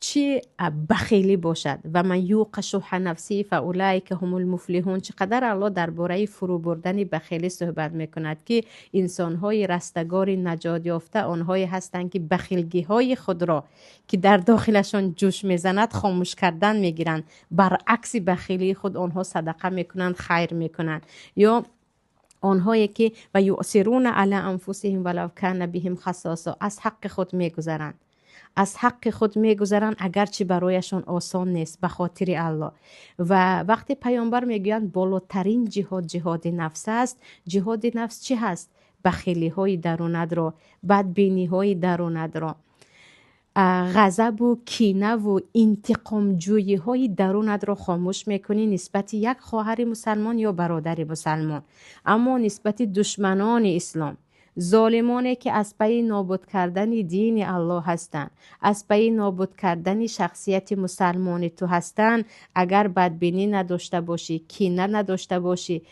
چی بخیلی باشد و من یوق شح نفسی فاولئک هم المفلحون. چقدر الله درباره فرو بردن بخیلی صحبت میکند که انسان‌های رستگار نجات یافته آنهایی هستند که بخیلگی‌های خود را که در داخلشان جوش میزند خاموش کردن میگیرند، برعکس بخیلی خود آنها صدقه میکنند، خیر میکنند. یا آنهایی که و یؤثرون علی انفسهم ولو کان بهم خصاصه، از حق خود میگذرند، از حق خود میگذرند اگرچه برایشان آسان نیست به خاطر الله. و وقتی پیامبر میگویند بالاترین جهاد جهاد نفس است، جهاد نفس چی هست؟ بخیلی های درونت را، بدبینی های درونت را، غضب و کینه و انتقام جویی های درونت را خاموش میکنی نسبت یک خواهر مسلمان یا برادر مسلمان. اما نسبت دشمنان اسلام، ظالمانی که از پی نابود کردن دین الله هستند، از پی نابود کردن شخصیت مسلمان تو هستند، اگر بدبینی نداشته باشی، کینه نداشته باشی،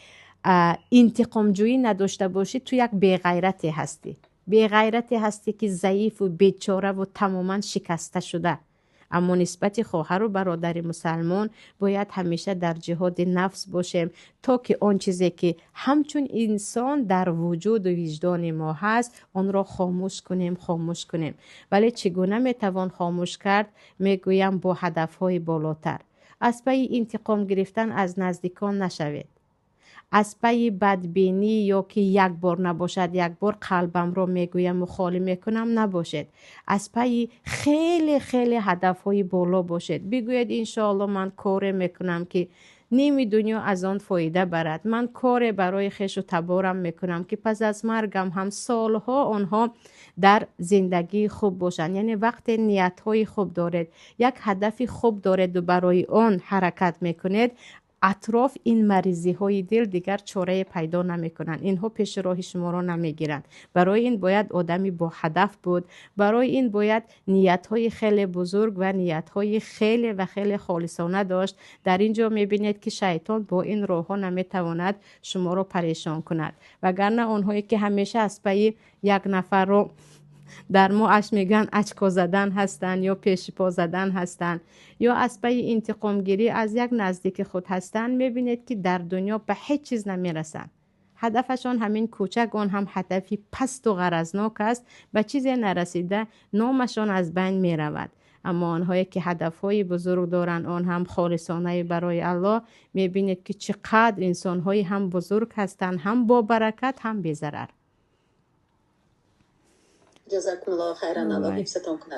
انتقام جویی نداشته باشی، تو یک بی‌غیرتی هستی. بی‌غیرتی هستی که ضعیف و بیچاره و تماما شکسته شده. اما نسبت خواهر و برادر مسلمان باید همیشه در جهاد نفس باشیم تا که آن چیزی که همچون انسان در وجود و وجدان ما هست آن را خاموش کنیم. ولی چگونه میتوان خاموش کرد؟ میگویم با هدفهای بالاتر. از پی انتقام گرفتن از نزدیکان نشوید. از پی بدبینی یا که یک بار نباشد یک بار قلبم رو میگویم و خالی میکنم نباشد. از پی خیلی خیلی هدفهای بالا باشد. بگوید انشاءالله من کار میکنم که نیم دنیا از آن فایده برد. من کار برای خویش و تبارم میکنم که پس از مرگم هم سالها آنها در زندگی خوب باشند. یعنی وقتی نیتهای خوب دارید، یک هدف خوب دارید و برای آن حرکت میکنید، اطراف این مریضی های دل دیگر چاره پیدا نمی کنند. اینها پیش راه شما را نمی گیرند. برای این باید آدمی با هدف بود. برای این باید نیت های خیلی بزرگ و نیت های خیلی و خیلی خالصانه داشت. در اینجا می بینید که شیطان با این راه ها نمی تواند شما را پریشان کند. وگرنه آنهایی که همیشه از پی یک نفر رو در ما اش میگن اچکا زدن هستن یا پیش پا زدن هستن یا از پی انتقام گیری از یک نزدیک خود هستن، میبینید که در دنیا به هیچ چیز نمیرسن. هدفشان همین کوچک، آن هم هدفی پست و غرضناک است، به چیزی نرسیده نامشان از بین میرود. اما آنهایی که هدفهای بزرگ دارن، آن هم خالصانه برای الله، میبینید که چقدر انسانهای هم بزرگ هستن، هم با برکت هم بی ضرر. جزاکم الله خیرا. الله حفظتون کنه.